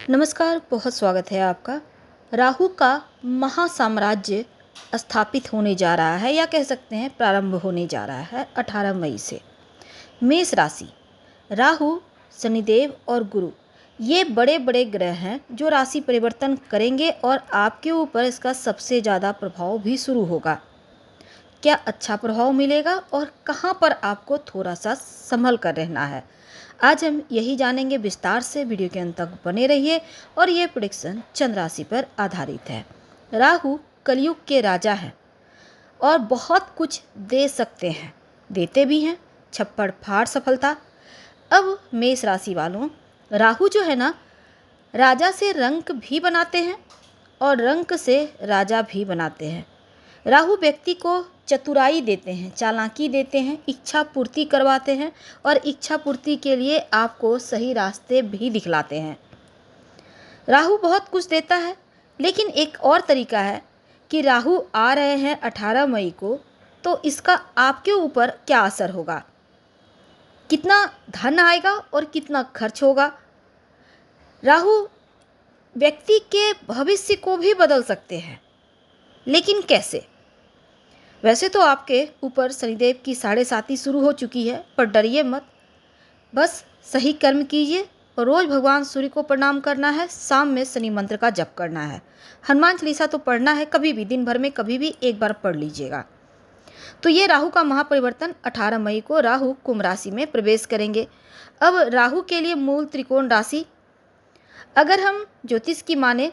नमस्कार, बहुत स्वागत है आपका। राहु का महासाम्राज्य स्थापित होने जा रहा है या कह सकते हैं प्रारंभ होने जा रहा है 18 मई से। मेष राशि, राहु, शनिदेव और गुरु ये बड़े बड़े ग्रह हैं जो राशि परिवर्तन करेंगे और आपके ऊपर इसका सबसे ज़्यादा प्रभाव भी शुरू होगा। क्या अच्छा प्रभाव मिलेगा और कहाँ पर आपको थोड़ा सा संभल कर रहना है, आज हम यही जानेंगे विस्तार से। वीडियो के अंत तक बने रहिए और ये प्रेडिक्शन चंद्र राशि पर आधारित है। राहु कलयुग के राजा हैं और बहुत कुछ दे सकते हैं, देते भी हैं, छप्पड़ फाड़ सफलता। अब मेष राशि वालों, राहु जो है ना, राजा से रंक भी बनाते हैं और रंक से राजा भी बनाते हैं। राहु व्यक्ति को चतुराई देते हैं, चालाकी देते हैं, इच्छा पूर्ति करवाते हैं और इच्छा पूर्ति के लिए आपको सही रास्ते भी दिखलाते हैं। राहु बहुत कुछ देता है, लेकिन एक और तरीका है कि राहु आ रहे हैं 18 मई को, तो इसका आपके ऊपर क्या असर होगा, कितना धन आएगा और कितना खर्च होगा। राहु व्यक्ति के भविष्य को भी बदल सकते हैं, लेकिन कैसे? वैसे तो आपके ऊपर शनिदेव की 7.5 शुरू हो चुकी है, पर डरिए मत। बस सही कर्म कीजिए और रोज़ भगवान सूर्य को प्रणाम करना है, शाम में शनि मंत्र का जप करना है, हनुमान चालीसा तो पढ़ना है, कभी भी दिन भर में कभी भी एक बार पढ़ लीजिएगा। तो ये राहु का महापरिवर्तन 18 मई को राहु कुंभ राशि में प्रवेश करेंगे। अब राहु के लिए मूल त्रिकोण राशि, अगर हम ज्योतिष की माने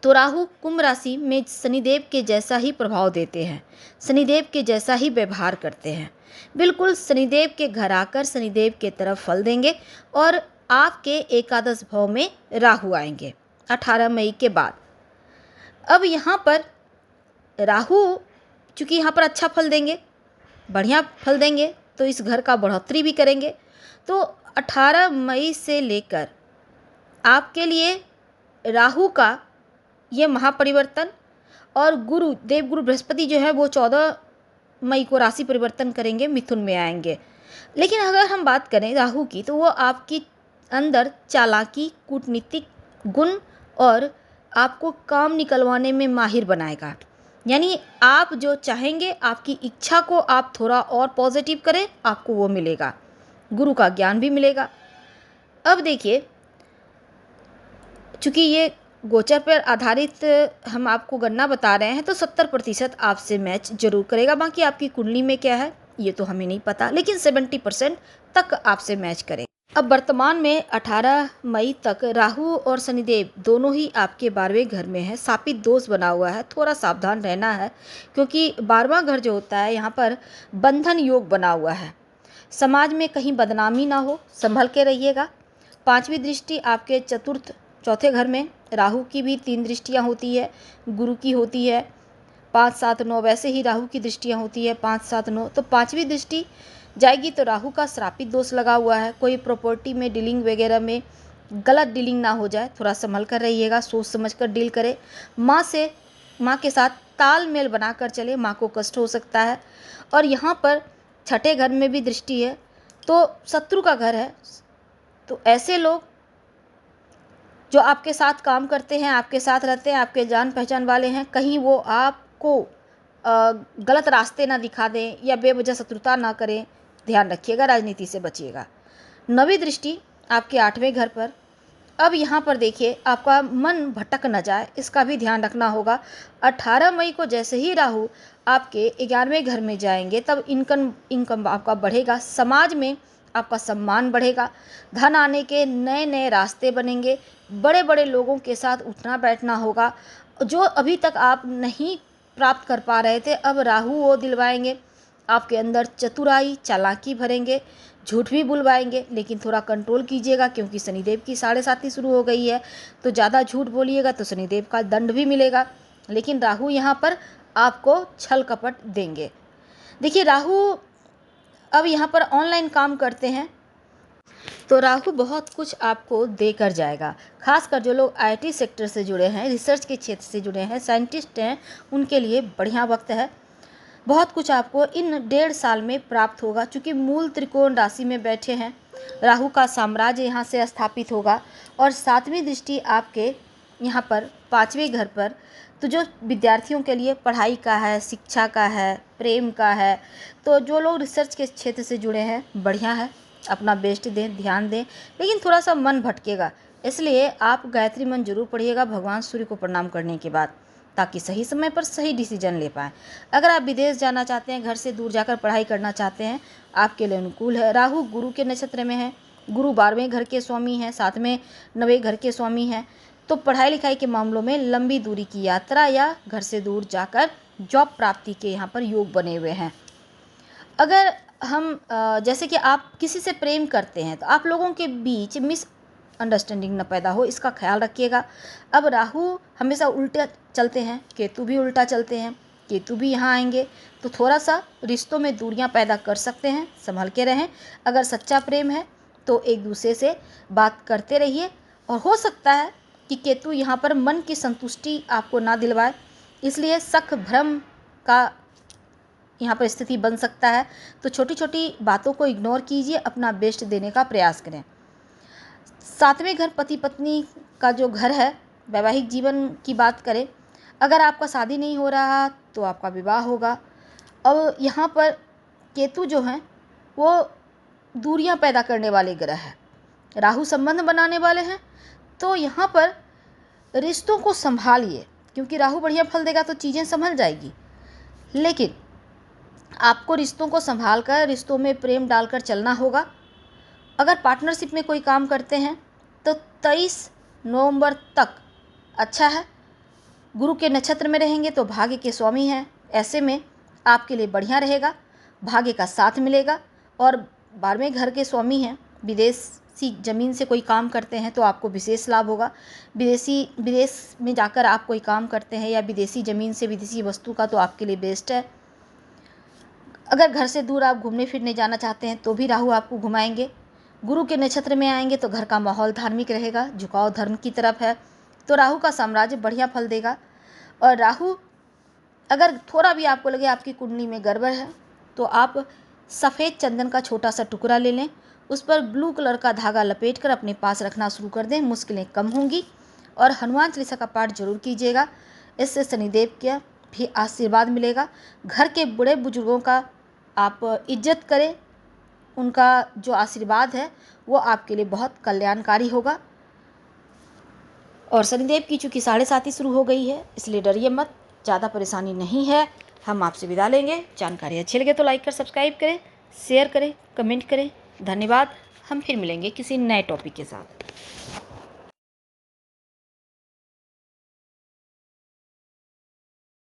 तो राहु कुंभ राशि में शनिदेव के जैसा ही प्रभाव देते हैं, शनिदेव के जैसा ही व्यवहार करते हैं। बिल्कुल शनिदेव के घर आकर शनिदेव के तरफ फल देंगे और आपके एकादश भाव में राहु आएंगे 18 मई के बाद। अब यहाँ पर राहु चूँकि यहाँ पर अच्छा फल देंगे, बढ़िया फल देंगे, तो इस घर का बढ़ोतरी भी करेंगे। तो 18 मई से लेकर आपके लिए राहु का ये महापरिवर्तन और गुरु देवगुरु बृहस्पति जो है वो 14 मई को राशि परिवर्तन करेंगे, मिथुन में आएंगे। लेकिन अगर हम बात करें राहु की, तो वो आपकी अंदर चालाकी, कूटनीतिक गुण और आपको काम निकलवाने में माहिर बनाएगा। यानी आप जो चाहेंगे, आपकी इच्छा को आप थोड़ा और पॉजिटिव करें, आपको वो मिलेगा, गुरु का ज्ञान भी मिलेगा। अब देखिए, चूँकि ये गोचर पर आधारित हम आपको गणना बता रहे हैं, तो 70% आपसे मैच जरूर करेगा। बाकी आपकी कुंडली में क्या है ये तो हमें नहीं पता, लेकिन 70% तक आपसे मैच करेगा। अब वर्तमान में 18 मई तक राहु और शनिदेव दोनों ही आपके 12वें घर में है, शापित दोष बना हुआ है, थोड़ा सावधान रहना है, क्योंकि 12वां घर जो होता है यहाँ पर बंधन योग बना हुआ है। समाज में कहीं बदनामी ना हो, संभल के रहिएगा। 5वीं दृष्टि आपके चौथे घर में, राहु की भी 3 दृष्टियाँ होती है, गुरु की होती है 5, 7, 9, वैसे ही राहु की दृष्टियाँ होती है 5, 7, 9। तो 5वीं दृष्टि जाएगी तो राहु का श्रापित दोष लगा हुआ है। कोई प्रॉपर्टी में डीलिंग वगैरह में गलत डीलिंग ना हो जाए, थोड़ा संभल कर रहिएगा, सोच समझ कर डील करें। माँ के साथ तालमेल बनाकर चले, माँ को कष्ट हो सकता है। और यहाँ पर 6ठे घर में भी दृष्टि है, तो शत्रु का घर है। तो ऐसे लोग जो आपके साथ काम करते हैं, आपके साथ रहते हैं, आपके जान पहचान वाले हैं, कहीं वो आपको गलत रास्ते ना दिखा दें या बेवजह शत्रुता ना करें, ध्यान रखिएगा, राजनीति से बचिएगा। 9वीं दृष्टि आपके 8वें घर पर। अब यहाँ पर देखिए, आपका मन भटक न जाए, इसका भी ध्यान रखना होगा। 18 मई को जैसे ही राहु आपके 11वें घर में जाएंगे, तब इनकम आपका बढ़ेगा, समाज में आपका सम्मान बढ़ेगा, धन आने के नए नए रास्ते बनेंगे, बड़े बड़े लोगों के साथ उठना बैठना होगा। जो अभी तक आप नहीं प्राप्त कर पा रहे थे, अब राहु वो दिलवाएंगे। आपके अंदर चतुराई, चालाकी भरेंगे, झूठ भी बुलवाएंगे, लेकिन थोड़ा कंट्रोल कीजिएगा, क्योंकि शनिदेव की 7.5 शुरू हो गई है। तो ज़्यादा झूठ बोलिएगा तो शनिदेव का दंड भी मिलेगा। लेकिन राहु यहाँ पर आपको छल कपट देंगे। देखिए, राहु अब यहाँ पर ऑनलाइन काम करते हैं, तो राहु बहुत कुछ आपको देकर जाएगा। खासकर जो लोग आईटी सेक्टर से जुड़े हैं, रिसर्च के क्षेत्र से जुड़े हैं, साइंटिस्ट हैं, उनके लिए बढ़िया वक्त है। बहुत कुछ आपको इन 1.5 साल में प्राप्त होगा। चूँकि मूल त्रिकोण राशि में बैठे हैं, राहु का साम्राज्य यहाँ से स्थापित होगा और 7वीं दृष्टि आपके यहाँ पर 5वें घर पर। तो जो विद्यार्थियों के लिए पढ़ाई का है, शिक्षा का है, प्रेम का है, तो जो लोग रिसर्च के क्षेत्र से जुड़े हैं, बढ़िया है, अपना बेस्ट दें, ध्यान दें। लेकिन थोड़ा सा मन भटकेगा, इसलिए आप गायत्री मंत्र जरूर पढ़िएगा भगवान सूर्य को प्रणाम करने के बाद, ताकि सही समय पर सही डिसीजन ले पाएँ। अगर आप विदेश जाना चाहते हैं, घर से दूर जाकर पढ़ाई करना चाहते हैं, आपके लिए अनुकूल है। राहु गुरु के नक्षत्र में है, गुरु 12वें घर के स्वामी हैं, साथ में 9वें घर के स्वामी हैं। तो पढ़ाई लिखाई के मामलों में लंबी दूरी की यात्रा या घर से दूर जाकर जॉब प्राप्ति के यहाँ पर योग बने हुए हैं। अगर हम जैसे कि आप किसी से प्रेम करते हैं तो आप लोगों के बीच मिसअंडरस्टैंडिंग न पैदा हो, इसका ख्याल रखिएगा। अब राहु हमेशा उल्टे चलते हैं, केतु भी उल्टा चलते हैं, केतु भी यहाँ आएंगे, तो थोड़ा सा रिश्तों में दूरियां पैदा कर सकते हैं, संभल के रहें। अगर सच्चा प्रेम है तो एक दूसरे से बात करते रहिए। और हो सकता है कि केतु यहाँ पर मन की संतुष्टि आपको ना दिलवाए, इसलिए शक भ्रम का यहाँ पर स्थिति बन सकता है। तो छोटी छोटी बातों को इग्नोर कीजिए, अपना बेस्ट देने का प्रयास करें। 7वें घर पति पत्नी का जो घर है, वैवाहिक जीवन की बात करें, अगर आपका शादी नहीं हो रहा तो आपका विवाह होगा। अब यहाँ पर केतु जो हैं वो दूरियां पैदा करने वाले ग्रह हैं, राहु संबंध बनाने वाले हैं। तो यहाँ पर रिश्तों को संभालिए, क्योंकि राहु बढ़िया फल देगा तो चीज़ें संभल जाएगी। लेकिन आपको रिश्तों को संभाल कर, रिश्तों में प्रेम डालकर चलना होगा। अगर पार्टनरशिप में कोई काम करते हैं तो 23 नवंबर तक अच्छा है। गुरु के नक्षत्र में रहेंगे तो भाग्य के स्वामी हैं, ऐसे में आपके लिए बढ़िया रहेगा, भाग्य का साथ मिलेगा। और 12वें घर के स्वामी हैं, विदेशी ज़मीन से कोई काम करते हैं तो आपको विशेष लाभ होगा। विदेश में जाकर आप कोई काम करते हैं या विदेशी ज़मीन से विदेशी वस्तु का, तो आपके लिए बेस्ट है। अगर घर से दूर आप घूमने फिरने जाना चाहते हैं तो भी राहु आपको घुमाएंगे। गुरु के नक्षत्र में आएंगे तो घर का माहौल धार्मिक रहेगा, झुकाव धर्म की तरफ है, तो राहु का साम्राज्य बढ़िया फल देगा। और राहु अगर थोड़ा भी आपको लगे आपकी कुंडली में गड़बड़ है तो आप सफ़ेद चंदन का छोटा सा टुकड़ा ले लें, उस पर ब्लू कलर का धागा लपेट कर अपने पास रखना शुरू कर दें, मुश्किलें कम होंगी। और हनुमान चालीसा का पाठ जरूर कीजिएगा, इससे शनिदेव का भी आशीर्वाद मिलेगा। घर के बड़े बुजुर्गों का आप इज्जत करें, उनका जो आशीर्वाद है वो आपके लिए बहुत कल्याणकारी होगा। और शनिदेव की चूँकि 7:30 शुरू हो गई है, इसलिए डरिए मत, ज़्यादा परेशानी नहीं है। हम आपसे विदा लेंगे। जानकारी अच्छी लगे तो लाइक कर सब्सक्राइब करें, शेयर करें, कमेंट करें। धन्यवाद। हम फिर मिलेंगे किसी नए टॉपिक के साथ।